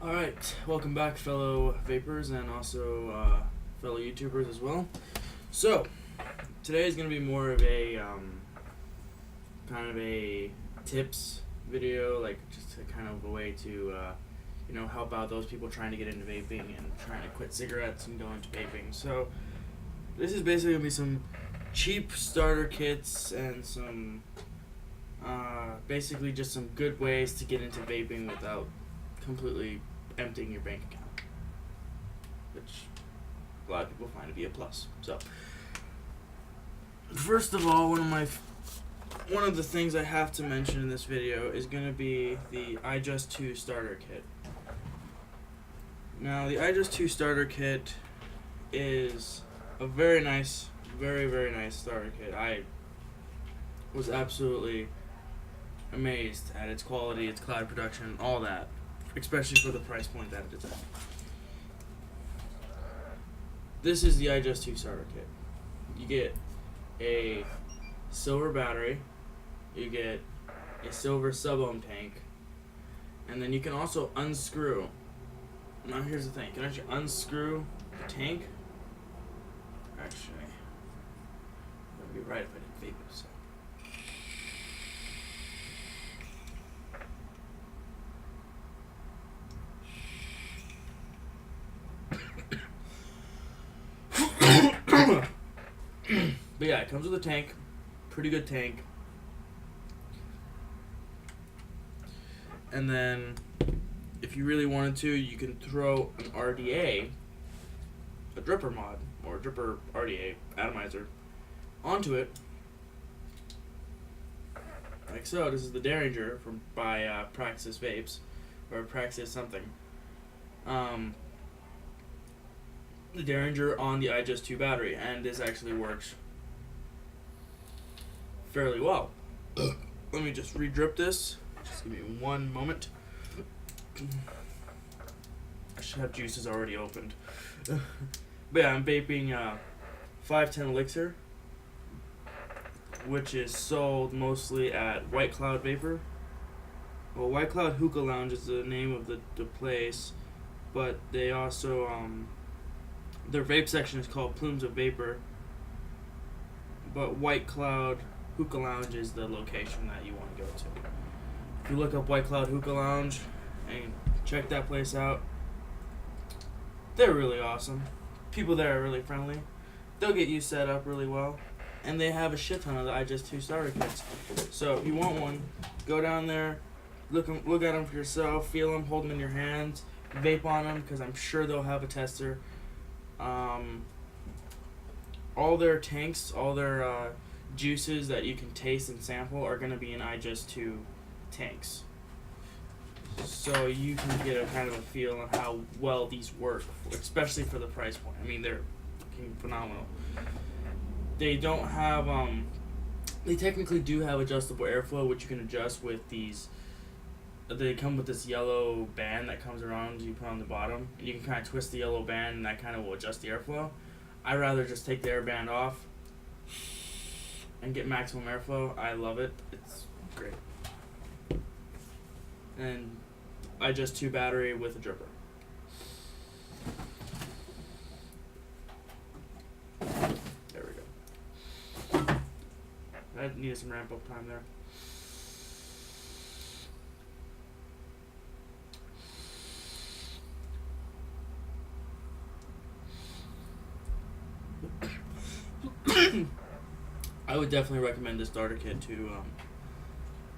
Alright, welcome back, fellow Vapers and also fellow YouTubers as well. So, today is going to be more of a kind of a tips video, like just a kind of a way to help out those people trying to get into vaping and trying to quit cigarettes and go into vaping. So, this is basically going to be some cheap starter kits and some basically just some good ways to get into vaping without completely emptying your bank account, which a lot of people find to be a plus. So, first of all, one of the things I have to mention in this video is going to be the iJust2 starter kit. Now, the iJust2 starter kit is a very nice, very nice starter kit. I was absolutely amazed at its quality, its cloud production, all that, especially for the price point that it is at. This is the iJust2 starter kit. You get a silver battery, you get a silver sub-ohm tank, and then you can also unscrew. Now here's the thing, you can actually unscrew the tank. Actually, that would be right if I didn't vape it, so. But yeah, it comes with a tank, pretty good tank. And then, if you really wanted to, you can throw an RDA, a dripper mod, or a dripper RDA atomizer, onto it. Like so. This is the Derringer by Praxis Vapes, or Praxis something. The Derringer on the iJust2 battery, and this actually works fairly well. Let me just re-drip this. Just give me one moment. I should have juices already opened. But yeah, I'm vaping 510 Elixir, which is sold mostly at White Cloud Vapor. Well, White Cloud Hookah Lounge is the name of the place, but they also their vape section is called Plumes of Vapor, but White Cloud Hookah Lounge is the location that you want to go to. If you look up White Cloud Hookah Lounge and check that place out, they're really awesome. People there are really friendly. They'll get you set up really well, and they have a shit ton of the iJust2 starter kits. So if you want one, go down there, look at them for yourself, feel them, hold them in your hands, vape on them, because I'm sure they'll have a tester. All their tanks, all their juices that you can taste and sample are going to be in iJust2 tanks. So you can get a kind of a feel on how well these work, especially for the price point. I mean, they're fucking phenomenal. They don't have, they technically do have adjustable airflow, which you can adjust with these. They come with this yellow band that comes around, you put on the bottom, and you can kind of twist the yellow band, and that kind of will adjust the airflow. I'd rather just take the air band off and get maximum airflow. I love it. It's great. And iJust2 battery with a dripper. There we go. I needed some ramp up time there. I would definitely recommend this starter kit to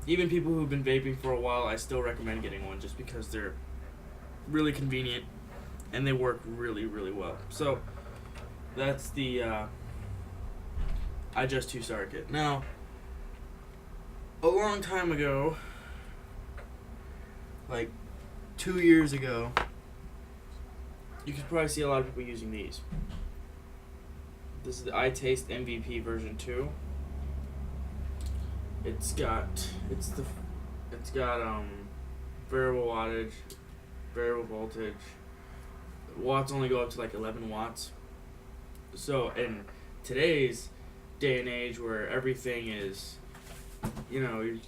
even people who've been vaping for a while. I still recommend getting one just because they're really convenient and they work really well. So that's the iJust2 starter kit. Now, a long time ago, like 2 years ago, you could probably see a lot of people using these. This is the iTaste MVP version 2. It's got variable wattage, variable voltage. Watts only go up to like 11 watts. So in today's day and age where everything is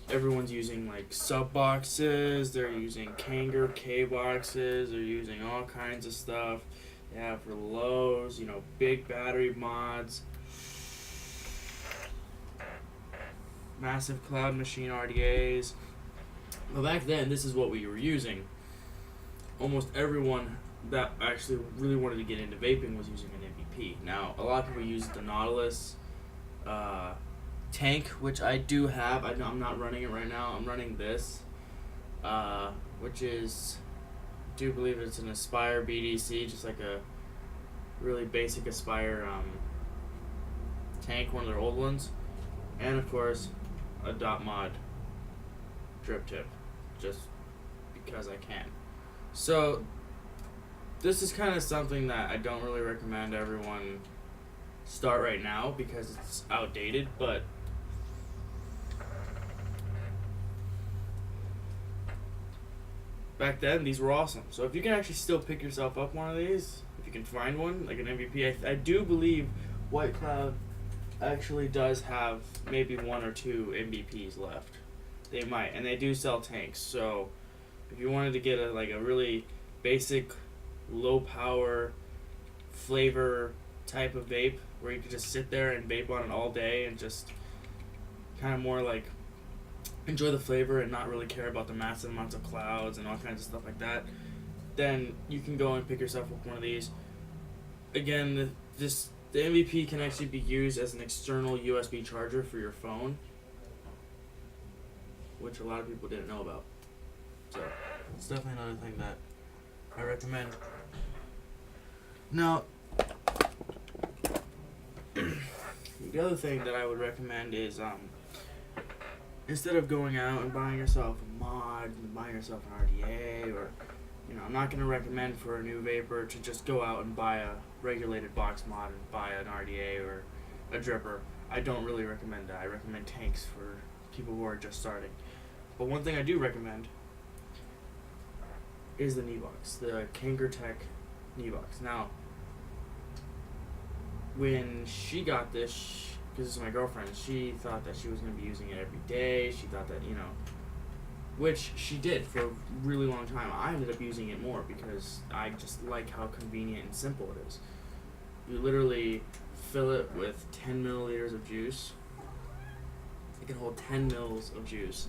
everyone's using like sub boxes, they're using Kanger K boxes, they're using all kinds of stuff. They have for lows, big battery mods, massive cloud machine RDAs. But back then, this is what we were using. Almost everyone that actually really wanted to get into vaping was using an MVP. Now, a lot of people use the Nautilus tank, which I do have. I'm not running it right now. I'm running this, which is, I do believe it's an Aspire BDC, just like a really basic Aspire tank, one of their old ones. And of course, a dot mod drip tip, just because I can. So this is kind of something that I don't really recommend everyone start right now because it's outdated, but back then these were awesome. So if you can actually still pick yourself up one of these, if you can find one, like an MVP, I do believe White Cloud actually does have maybe 1 or 2 MVPs left. They might, and they do sell tanks. So if you wanted to get a really basic, low power flavor type of vape where you could just sit there and vape on it all day and just kind of more like enjoy the flavor and not really care about the massive amounts of clouds and all kinds of stuff like that, then you can go and pick yourself up one of these. Again, the MVP can actually be used as an external USB charger for your phone, which a lot of people didn't know about. So it's definitely another thing that I recommend. Now, the other thing that I would recommend is instead of going out and buying yourself a mod and buying yourself an RDA, or I'm not going to recommend for a new vapor to just go out and buy a regulated box mod and buy an RDA or a dripper. I don't really recommend that. I recommend tanks for people who are just starting. But one thing I do recommend is the knee box, the Kanger Tech knee box. Now, when she got this, because this is my girlfriend, she thought that she was going to be using it every day. She thought that, which she did for a really long time. I ended up using it more because I just like how convenient and simple it is. You literally fill it with 10 milliliters of juice. It can hold 10 mils of juice.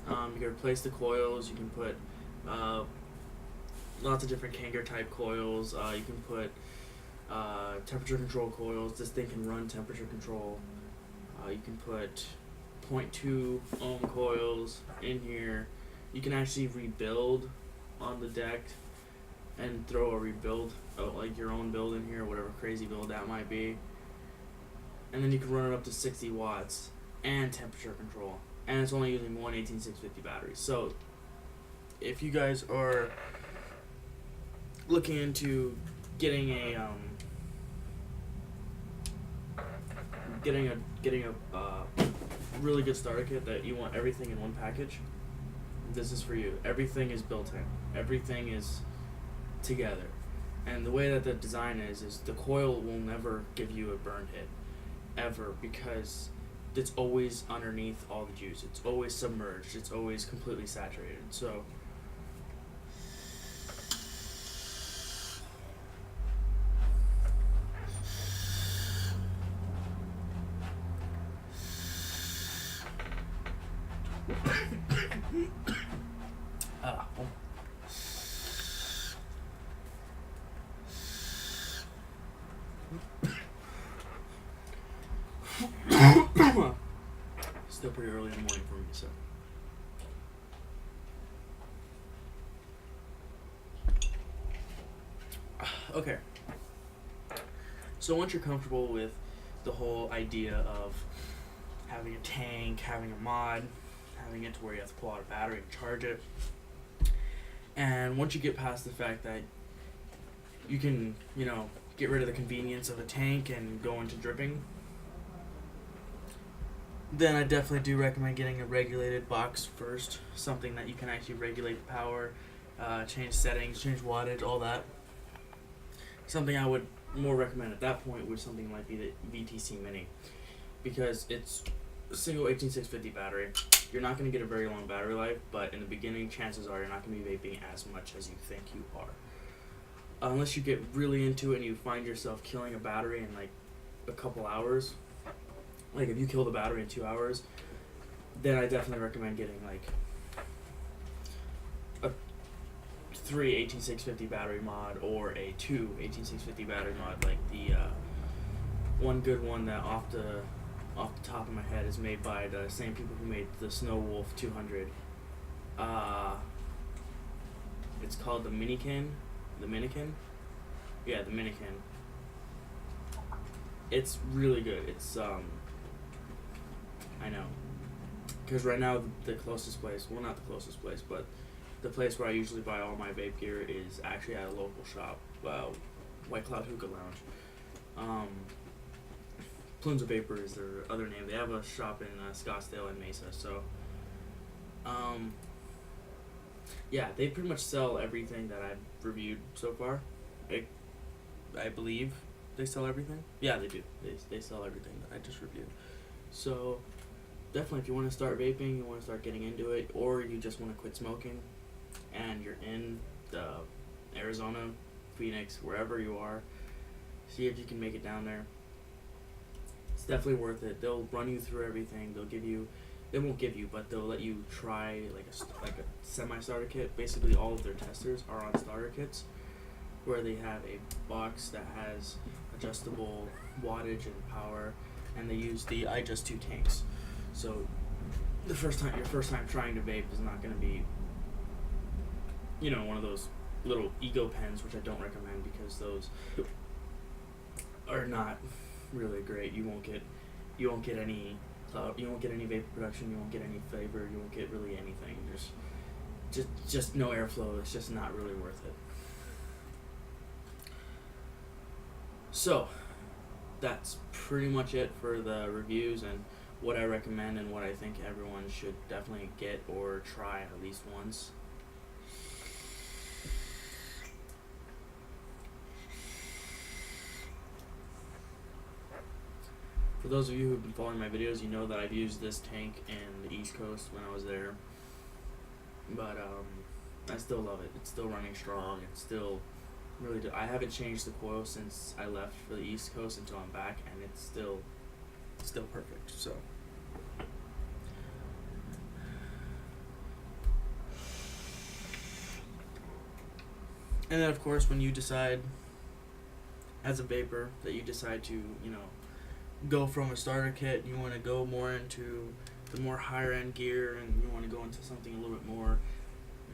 You can replace the coils. You can put lots of different Kanger type coils. You can put temperature control coils. This thing can run temperature control. You can put 0.2 ohm coils in here. You can actually rebuild on the deck and throw a rebuild, like your own build in here, whatever crazy build that might be. And then you can run it up to 60 watts and temperature control. And it's only using one 18650 battery. So if you guys are looking into getting a really good starter kit that you want everything in one package, this is for you. Everything is built in. Everything is together. And the way that the design is the coil will never give you a burn hit, ever, because it's always underneath all the juice. It's always submerged. It's always completely saturated. So still pretty early in the morning for me, so. Okay. So once you're comfortable with the whole idea of having a tank, having a mod, having it to where you have to pull out a battery and charge it, and once you get past the fact that you can, get rid of the convenience of a tank and go into dripping, then I definitely do recommend getting a regulated box first, something that you can actually regulate the power, change settings, change wattage, all that. Something I would more recommend at that point was something like the VTC Mini, because it's single 18650 battery. You're not going to get a very long battery life, but in the beginning, chances are you're not going to be vaping as much as you think you are. Unless you get really into it and you find yourself killing a battery in like a couple hours. Like if you kill the battery in 2 hours, then I definitely recommend getting like a 3 18650 battery mod or a 2 18650 battery mod. Like the one good one that off the top of my head is made by the same people who made the Snow Wolf 200. It's called the Minikin. Yeah, the Minikin. It's really good. It's I know, because right now the closest place, well, not the closest place, but the place where I usually buy all my vape gear is actually at a local shop, White Cloud Hookah Lounge. Plumes of Vapor is their other name. They have a shop in Scottsdale and Mesa. So, yeah, they pretty much sell everything that I've reviewed so far. I believe they sell everything. Yeah, they do. They sell everything that I just reviewed. So, definitely, if you want to start vaping, you want to start getting into it, or you just want to quit smoking, and you're in Arizona, Phoenix, wherever you are, see if you can make it down there. It's definitely worth it. They'll run you through everything. They won't give you, but they'll let you try like a semi-starter kit. Basically, all of their testers are on starter kits, where they have a box that has adjustable wattage and power, and they use the iJust 2 tanks. So your first time trying to vape is not going to be, one of those little ego pens, which I don't recommend because those are not really great. You won't get any vapor production. You won't get any flavor. You won't get really anything. Just no airflow. It's just not really worth it. So that's pretty much it for the reviews and what I recommend and what I think everyone should definitely get or try at least once. For those of you who've been following my videos, you know that I've used this tank in the East Coast when I was there. But I still love it. It's still running strong. It's still really I haven't changed the coil since I left for the East Coast until I'm back, and it's still perfect. So and then of course when you decide as a vapor that you decide to, go from a starter kit, you want to go more into the more higher end gear, and you want to go into something a little bit more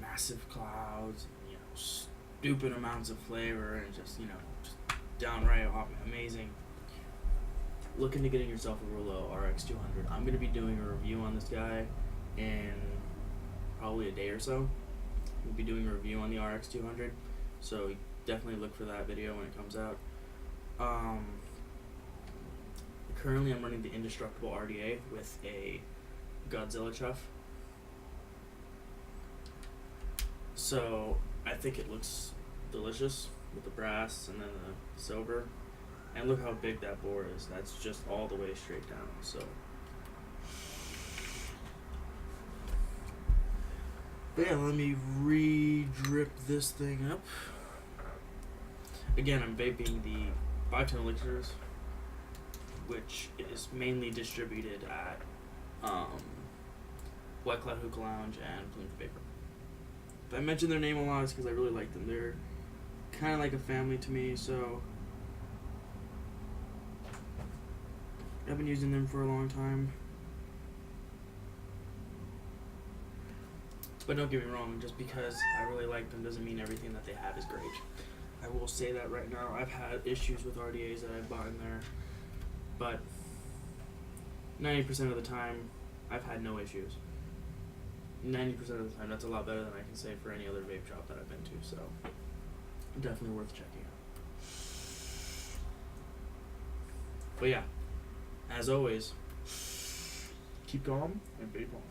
massive clouds, stupid amounts of flavor, and just downright amazing. Look into getting yourself a Rulo RX200. I'm going to be doing a review on this guy in probably a day or so. We'll be doing a review on the RX200, so definitely look for that video when it comes out. Currently I'm running the Indestructible RDA with a Godzilla chuff. So I think it looks delicious with the brass and then the silver. And look how big that bore is. That's just all the way straight down. So but yeah, let me re-drip this thing up. Again, I'm vaping the 510 elixirs, which is mainly distributed at White Cloud Hookah Lounge and Plumes of Vapor. If I mention their name a lot, it's because I really like them. They're kind of like a family to me, so I've been using them for a long time. But don't get me wrong, just because I really like them doesn't mean everything that they have is great. I will say that right now. I've had issues with RDAs that I've bought in there, but 90% of the time, I've had no issues. 90% of the time, that's a lot better than I can say for any other vape shop that I've been to, so definitely worth checking out. But yeah, as always, keep calm and vape on.